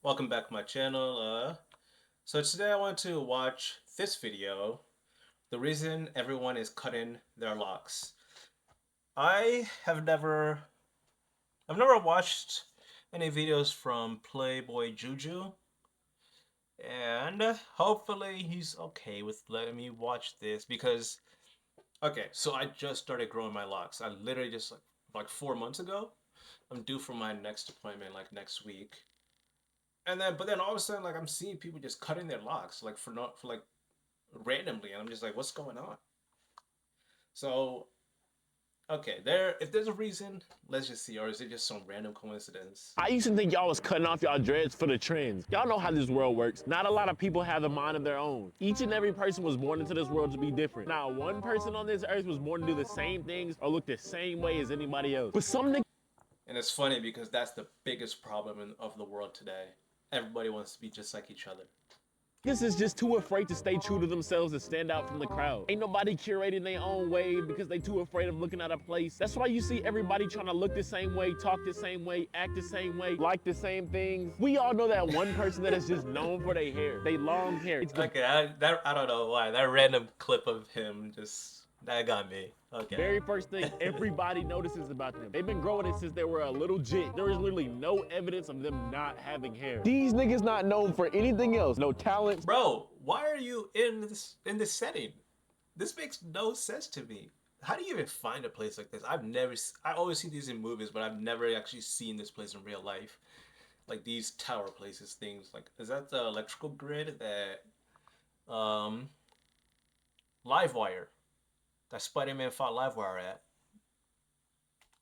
Welcome back to my channel. So today I want to watch this video, the reason everyone is cutting their locks. I have I've never watched any videos from Playboy Juju, and hopefully he's okay with letting me watch this because, okay, so I just started growing my locks. I literally just like 4 months ago. I'm due for my next appointment like next week. But then all of a sudden, like I'm seeing people just cutting their locks, like for not for like randomly, and I'm just like, what's going on? So okay, if there's a reason, let's just see, or is it just some random coincidence? I used to think y'all was cutting off y'all dreads for the trends. Y'all know how this world works. Not a lot of people have a mind of their own. Each and every person was born into this world to be different. Not one person on this earth was born to do the same things or look the same way as anybody else. But some niggas And it's funny because that's the biggest problem of the world today. Everybody wants to be just like each other. is just too afraid to stay true to themselves and stand out from the crowd. Ain't nobody curating their own way because they too afraid of looking at a place. That's why you see everybody trying to look the same way, talk the same way, act the same way, like the same things. We all know that one person that is just known for their hair, they long hair. It's the Okay, I don't know why that random clip of him just that got me. Okay. very first thing everybody notices about them. They've been growing it since they were a little jit. There is literally no evidence of them not having hair. These niggas not known for anything else. No talent. Bro, why are you in this setting? This makes no sense to me. How do you even find a place like this? I always see these in movies, but I've never actually seen this place in real life. Like these tower places, things like, is that the electrical grid that Livewire, that Spider-Man fought Livewire at?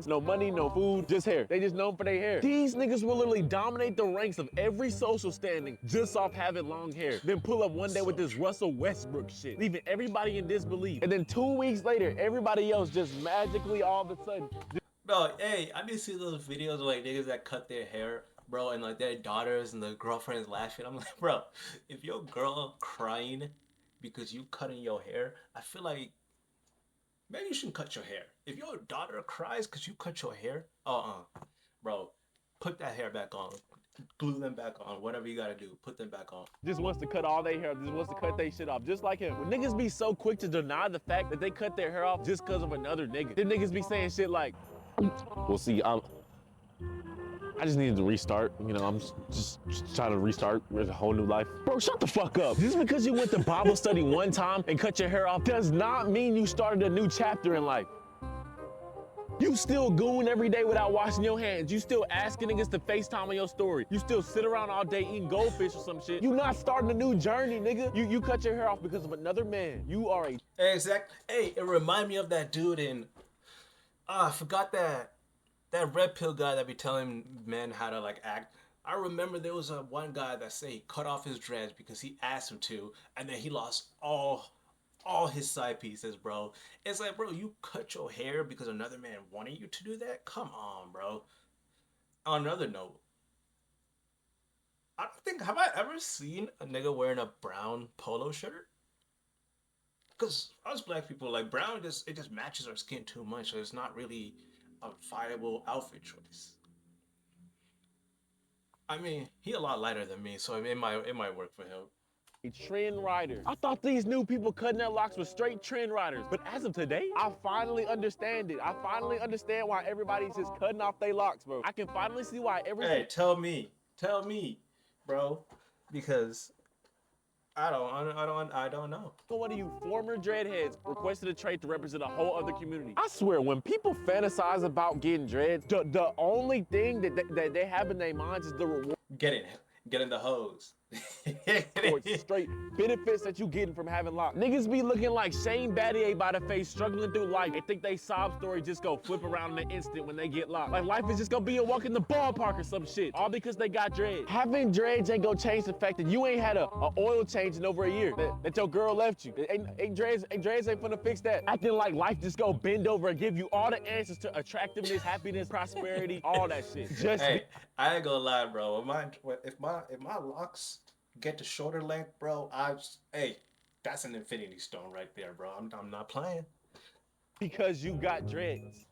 No money, no food, just hair. They just known for their hair. These niggas will literally dominate the ranks of every social standing just off having long hair. Then pull up one day with this Russell Westbrook shit, leaving everybody in disbelief. And then 2 weeks later, everybody else just magically all of a sudden. Bro, hey, I been seeing those videos of like niggas that cut their hair, bro, and like their daughters and the girlfriends laughing. I'm like, bro, if your girl crying because you cutting your hair, I feel like maybe you shouldn't cut your hair. If your daughter cries because you cut your hair, bro, put that hair back on. Glue them back on. Whatever you gotta do, put them back on. Just wants to cut all their hair, just wants to cut their shit off, just like him. When niggas be so quick to deny the fact that they cut their hair off just because of another nigga, then niggas be saying shit like, well, see, I just needed to restart. You know, I'm just trying to restart with a whole new life. Bro, shut the fuck up. Just because you went to Bible study one time and cut your hair off does not mean you started a new chapter in life. You still goon every day without washing your hands. You still asking niggas to FaceTime on your story. You still sit around all day eating goldfish or some shit. You not starting a new journey, nigga. You cut your hair off because of another man. You are a Exactly. Hey, it remind me of that dude in I forgot that red pill guy that be telling men how to like act. I remember there was a one guy that said he cut off his dreads because he asked him to, and then he lost all his side pieces, bro. It's like, bro, you cut your hair because another man wanted you to do that? Come on, bro. On another note, I don't think have I ever seen a nigga wearing a brown polo shirt? Because us black people like brown, just it just matches our skin too much, so it's not really a viable outfit choice. I mean, he a lot lighter than me, so it might work for him. trend rider. I thought these new people cutting their locks were straight trend riders. But as of today, I finally understand it. I finally understand why everybody's just cutting off their locks, bro. I can finally see why everything. Hey, tell me, bro, because I don't know. One of you former dreadheads requested a trait to represent a whole other community. I swear, when people fantasize about getting dreads, the only thing that they have in their minds is the reward. Getting the hose. Or straight benefits that you getting from having locks. Niggas be looking like Shane Battier by the face, struggling through life. They think they sob story just go flip around in an instant when they get locked. Like life is just gonna be a walk in the ballpark or some shit. All because they got dreads. Having dreads ain't gonna change the fact that you ain't had a oil change in over a year. That your girl left you. Dreads ain't finna fix that. Acting like life just go bend over and give you all the answers to attractiveness, happiness, prosperity, all that shit. Just Hey, I ain't gonna lie, bro. If my locks get to shoulder length, bro, hey, that's an infinity stone right there, bro. I'm not playing. because you got dreads.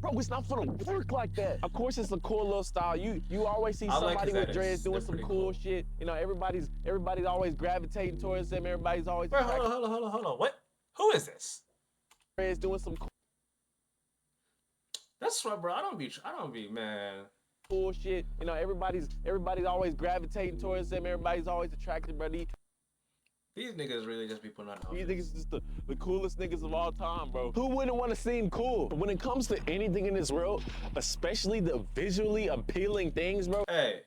Bro, it's not gonna work like that. Of course, it's a cool little style. You always see I like somebody his with edits. dreads doing They're some pretty cool shit. You know, everybody's always gravitating towards them. Everybody's always Wait, hold attracted on, hold on, hold on, hold on. What? Who is this? to dreads doing some That's right, bro. I don't be, man. cool shit. You know, everybody's always gravitating towards them. Everybody's always attracted, bro. These niggas really just be putting on You think it's outfits. just the coolest niggas of all time, bro. Who wouldn't want to seem cool? When it comes to anything in this world, especially the visually appealing things, bro. Hey,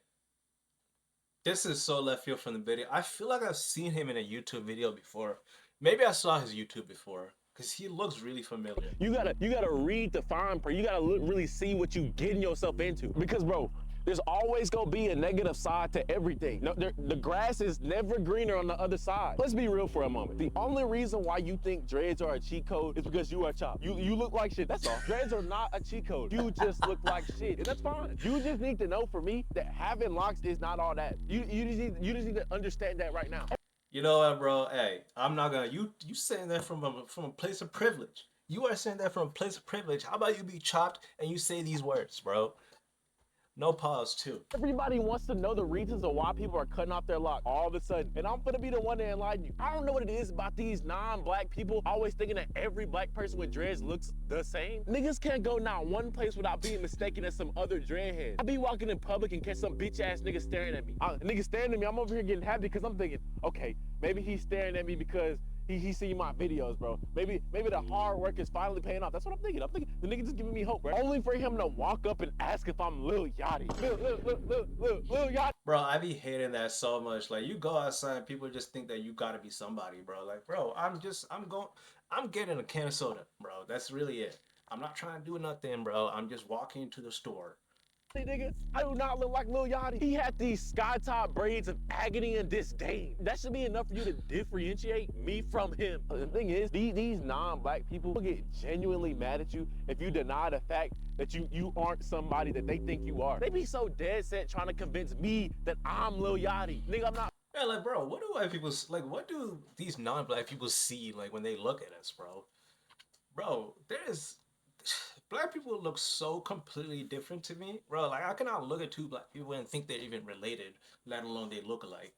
this is so left field from the video. I feel like I've seen him in a YouTube video before. Maybe I saw his YouTube before, because he looks really familiar. You gotta read the fine print. You gotta really see what you getting yourself into. Because, bro, there's always gonna be a negative side to everything. No, the grass is never greener on the other side. Let's be real for a moment. The only reason why you think dreads are a cheat code is because you are chopped. You look like shit. That's all. Dreads are not a cheat code. You just look like shit, and that's fine. You just need to know, for me, that having locks is not all that. You just need to understand that right now. You know what, bro? Hey, I'm not gonna. You saying that from a place of privilege. You are saying that from a place of privilege. How about you be chopped and you say these words, bro? No pause, too. Everybody wants to know the reasons of why people are cutting off their lock all of a sudden. And I'm gonna be the one to enlighten you. I don't know what it is about these non-black people always thinking that every black person with dreads looks the same. Niggas can't go not one place without being mistaken as some other dreadhead. I be walking in public and catch some bitch ass nigga staring at me. Nigga staring at me, I'm over here getting happy because I'm thinking, okay, maybe he's staring at me because he seen my videos, bro. Maybe the hard work is finally paying off. That's what I'm thinking. I'm thinking the nigga just giving me hope, bro. Only for him to walk up and ask if I'm Lil Yachty. Lil Yachty. Bro, I be hating that so much. Like, you go outside, people just think that you gotta be somebody, bro. Like, bro, I'm getting a can of soda, bro. That's really it. I'm not trying to do nothing, bro. I'm just walking to the store. Nigga, I do not look like Lil Yachty. He had these sky top braids of agony and disdain. That should be enough for you to differentiate me from him. The thing is, these non-black people will get genuinely mad at you if you deny the fact that you aren't somebody that they think you are. They be so dead set trying to convince me that I'm Lil Yachty. Nigga, I'm not. Yeah, like, bro, what do white people like? What do these non-black people see like when they look at us, bro? Bro, there's black people look so completely different to me, bro. Like, I cannot look at two black people and think they're even related, let alone they look alike.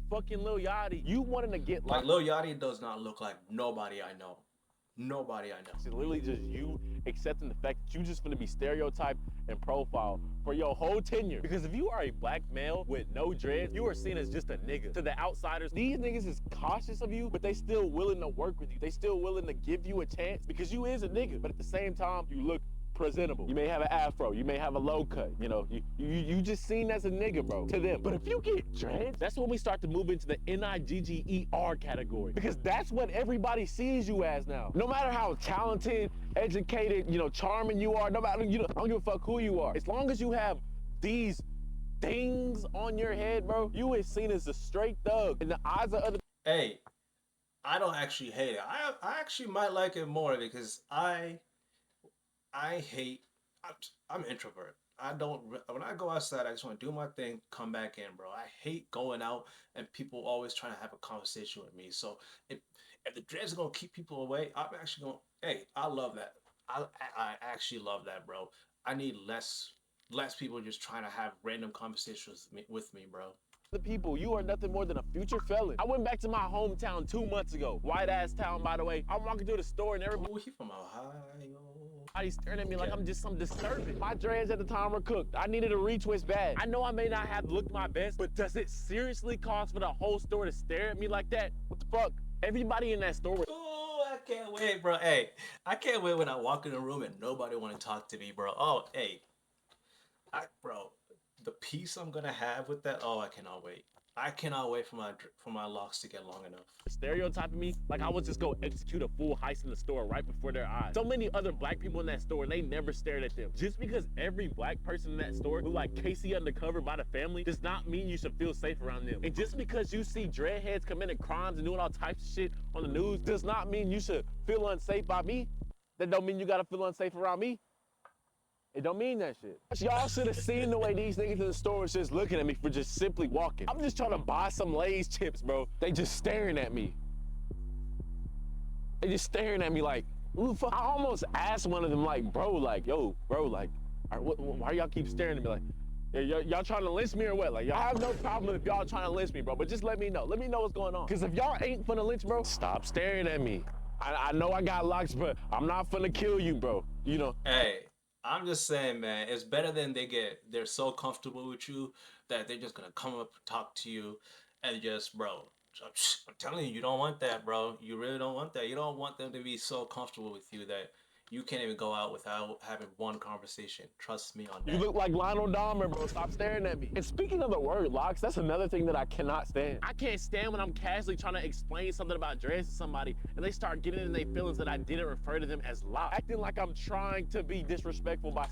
Fucking Lil Yachty. You wanted to get Like, Lil Yachty does not look like nobody I know. Nobody I know. It's literally just you accepting the fact that you just gonna be stereotyped and profiled for your whole tenure. Because if you are a black male with no dreads, you are seen as just a nigga. To the outsiders, these niggas is cautious of you, but they still willing to work with you. They still willing to give you a chance because you is a nigga. But at the same time, you look presentable. You may have an afro, you may have a low cut, you know, you just seen as a nigga, bro, to them. But if you get dreads, that's when we start to move into the Nigger category. Because that's what everybody sees you as now. No matter how talented, educated, you know, charming you are, no matter, you know, I don't give a fuck who you are. As long as you have these things on your head, bro, you is seen as a straight thug in the eyes of other. Hey, I don't actually hate it. I actually might like it more because I hate. I'm introvert. I don't. When I go outside, I just want to do my thing, come back in, bro. I hate going out and people always trying to have a conversation with me. So if the dreads are gonna keep people away, I'm actually gonna. Hey, I love that. I actually love that, bro. I need less people just trying to have random conversations with me, bro. The people, you are nothing more than a future felon. I went back to my hometown 2 months ago. White ass town, by the way. I'm walking through the store and everybody. Oh, he from Ohio. Staring at me like I'm just some disturbing. My dreads at the time were cooked. I needed a retwist bag. I know I may not have looked my best, but does it seriously cost for the whole store to stare at me like that? What the fuck? Everybody in that store was. Oh, I can't wait, bro. Hey, I can't wait when I walk in the room and nobody want to talk to me, bro. Oh, hey, bro, the peace I'm gonna have with that. Oh, I cannot wait. I cannot wait for my locks to get long enough. Stereotyping me like I was just gonna execute a full heist in the store right before their eyes. So many other black people in that store and they never stared at them. Just because every black person in that store look like Casey Undercover by the Family does not mean you should feel safe around them. And just because you see dreadheads committing crimes and doing all types of shit on the news does not mean you should feel unsafe by me. That don't mean you gotta feel unsafe around me. It don't mean that shit. Y'all should have seen the way these niggas in the store was just looking at me for just simply walking. I'm just trying to buy some Lay's chips, bro. They just staring at me. They just staring at me like, Who the fuck? I almost asked one of them, like, bro, like, yo, bro, like, why y'all keep staring at me? Like, y'all trying to lynch me or what? Like, y'all have no problem if y'all trying to lynch me, bro, but just let me know. Let me know what's going on. Because if y'all ain't finna lynch, bro, stop staring at me. I know I got locks, but I'm not finna kill you, bro. You know? Hey, I'm just saying, man, it's better than they're so comfortable with you that they're just gonna come up and talk to you and just, bro, I'm telling you, you don't want that, bro. You really don't want that. You don't want them to be so comfortable with you that you can't even go out without having one conversation. Trust me on You that. look like Lionel Dahmer, bro. Stop staring at me. And speaking of the word locks, that's another thing that I cannot stand. I can't stand when I'm casually trying to explain something about dreads to somebody and they start getting in their feelings that I didn't refer to them as locks. Acting like I'm trying to be disrespectful by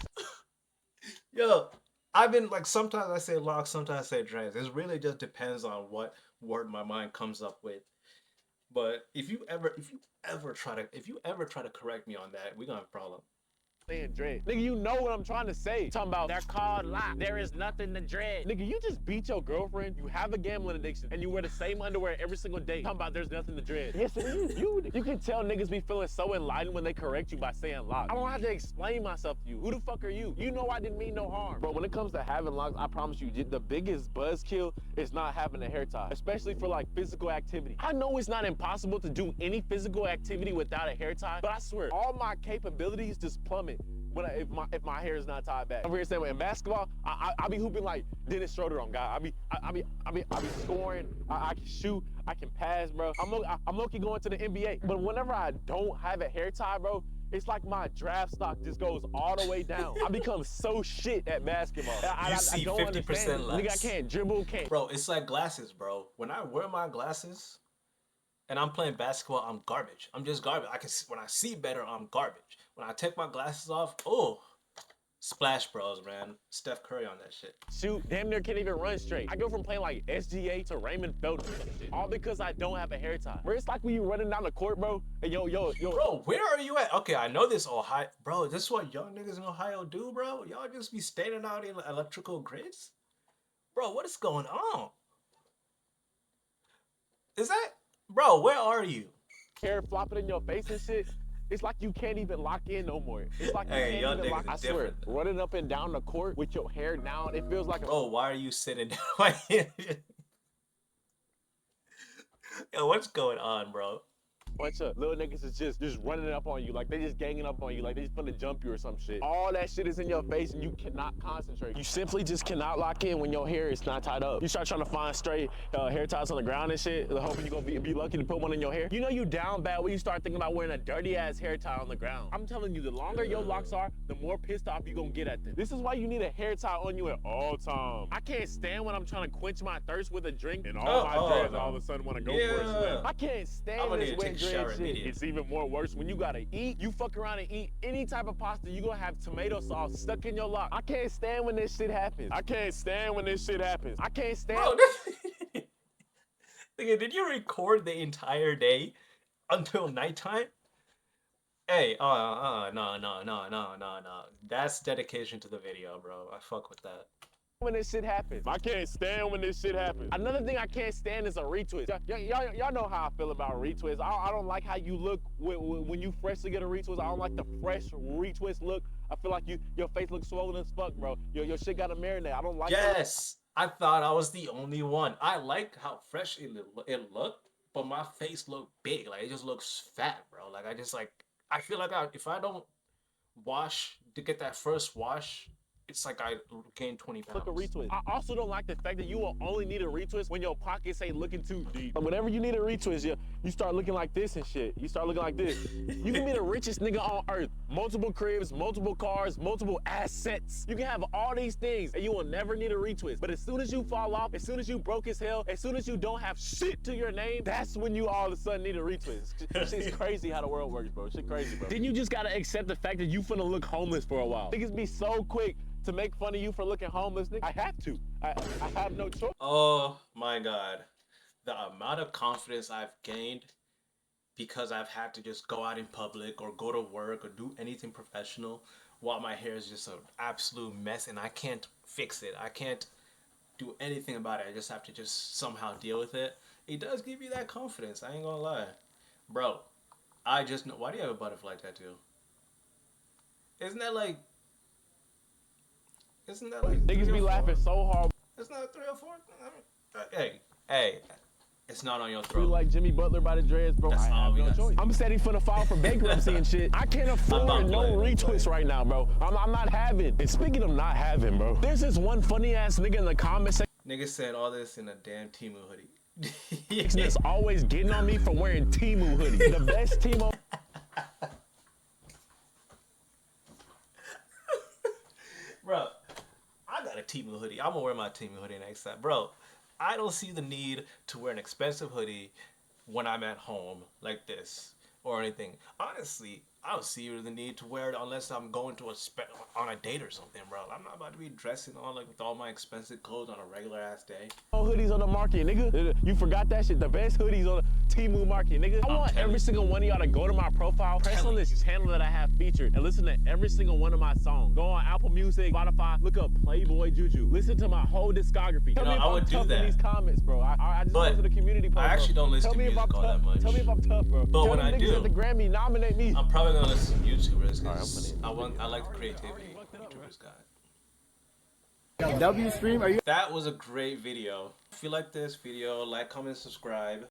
Yo, I've been like sometimes I say locks, sometimes I say trans. It really just depends on what word my mind comes up with. But if you ever try to correct me on that, we gonna have a problem. saying dread. Nigga, you know what I'm trying to say. Talking about they're called locks. There is nothing to dread. Nigga, you just beat your girlfriend, you have a gambling addiction, and you wear the same underwear every single day. Talking about there's nothing to dread. Yes, it is. You can tell niggas be feeling so enlightened when they correct you by saying locks. I don't have to explain myself to you. Who the fuck are you? You know I didn't mean no harm. Bro, when it comes to having locks, I promise you, the biggest buzzkill is not having a hair tie, especially for like physical activity. I know it's not impossible to do any physical activity without a hair tie, but I swear, all my capabilities just plummet when if my hair is not tied back. Over here saying in basketball, I be hooping like Dennis Schroeder on God. I be scoring. I can shoot. I can pass, bro. I'm low-key going to the NBA. But whenever I don't have a hair tie, bro, it's like my draft stock just goes all the way down. I become so shit at basketball. You I see don't understand 50% it. Nigga, I less. can't dribble, can't. Bro, it's like glasses, bro. When I wear my glasses and I'm playing basketball, I'm garbage. I'm just garbage. When I see better, I'm garbage. When I take my glasses off, oh, Splash Bros, man. Steph Curry on that shit. Shoot, damn near can't even run straight. I go from playing like SGA to Raymond Felton, all because I don't have a hair tie. Bro, it's like when you running down the court, bro, and yo. Bro, where are you at? Okay, I know this Ohio. Bro, this is what young niggas in Ohio do, bro? Y'all just be standing out in electrical grids? Bro, what is going on? Is that. Bro, where are you? Hair flopping in your face and shit. It's like you can't even lock in no more. It's like you Hey, can't y'all even lock. niggas I is swear, different. running up and down the court with your hair down, it feels like a Bro, why are you sitting down? Yo, what's going on, bro? bunch of little niggas is just running up on you, like they just ganging up on you, like they just finna jump you or some shit. All that shit is in your face and you cannot concentrate. You simply just cannot lock in when your hair is not tied up. You start trying to find straight hair ties on the ground and shit, hoping you gonna be lucky to put one in your hair. You know you down bad when you start thinking about wearing a dirty ass hair tie on the ground. I'm telling you, the longer your locks are, the more pissed off you gonna get at them. This is why you need a hair tie on you at all times. I can't stand when I'm trying to quench my thirst with a drink and all my dreads all of a sudden wanna go for a swim. I can't I'm stand gonna this need to take wet a shower dread shit. immediately. It's even more worse when you gotta eat. You fuck around and eat any type of pasta, you gonna have tomato sauce stuck in your lock. I can't stand when this shit happens. I can't stand when this shit happens. I can't stand. Bro, nigga, did you record the entire day until nighttime? Hey, no. That's dedication to the video, bro. I fuck with that. When this shit happens. I can't stand when this shit happens. Another thing I can't stand is a retwist. Y'all know how I feel about retwist. I don't like how you look when you freshly get a retwist. I don't like the fresh retwist look. I feel like your face looks swollen as fuck, bro. Your shit got a marinade. I don't like Yes, I thought I was the only one. I like how fresh it looked, but my face looked big. Like it just looks fat, bro. Like I feel like if I don't wash to get that first wash, it's like I gained 20 look a pounds. retwist. I also don't like the fact that you will only need a retwist when your pockets ain't looking too deep. But whenever you need a retwist, you start looking like this and shit. You start looking like this. You can be the richest nigga on earth. Multiple cribs, multiple cars, multiple assets. You can have all these things and you will never need a retwist. But as soon as you fall off, as soon as you broke as hell, as soon as you don't have shit to your name, that's when you all of a sudden need a retwist. Shit's crazy how the world works, bro. Shit crazy, bro. Then you just gotta accept the fact that you finna look homeless for a while. Niggas be so quick to make fun of you for looking homeless, nigga. I have to. I have no choice. Oh my god. The amount of confidence I've gained because I've had to just go out in public or go to work or do anything professional while my hair is just an absolute mess and I can't fix it. I can't do anything about it. I just have to just somehow deal with it. It does give you that confidence. I ain't gonna lie. Bro, I just know. Why do you have a butterfly tattoo? Isn't that like? Isn't that like Niggas three or be laughing four? so hard. Isn't that 3 or 4? Hey, hey, it's not on your We throat. like Jimmy Butler by the dreads, bro. That's I all have we no got. choice. I'm steady finna file for bankruptcy and shit. I can't I'm afford not no playing, I'm retweets playing. right now, bro. I'm not having. And speaking of not having, bro, there's this one funny ass nigga in the comment section Niggas said all this in a damn Timu hoodie. that's always getting on me for wearing Timu hoodie. The best Timo. Bro, I got a Timu hoodie. I'm gonna wear my Timu hoodie next time. Bro, I don't see the need to wear an expensive hoodie when I'm at home like this or anything. Honestly, I don't see the need to wear it unless I'm going to on a date or something, bro. I'm not about to be dressing on like with all my expensive clothes on a regular ass day. Hoodies on the market, nigga. You forgot that shit. The best hoodies on the Temu market, nigga. I want every single one of y'all to go to my profile, press on this channel that I have featured, and listen to every single one of my songs. Go on Apple Music, Spotify, look up Playboy Juju. Listen to my whole discography. Tell me if I I'm would do tough in that. these comments, bro. I just But go to the community post. I actually bro. don't listen Tell to me if music I'm all tough. that much. Tell me if I'm tough, bro. But Tell when them I niggas do, at the Grammy nominate me. I'm probably gonna listen to YouTubers because I like the creativity YouTubers got. W stream, are you? That was a great video. If you like this video, like, comment, subscribe.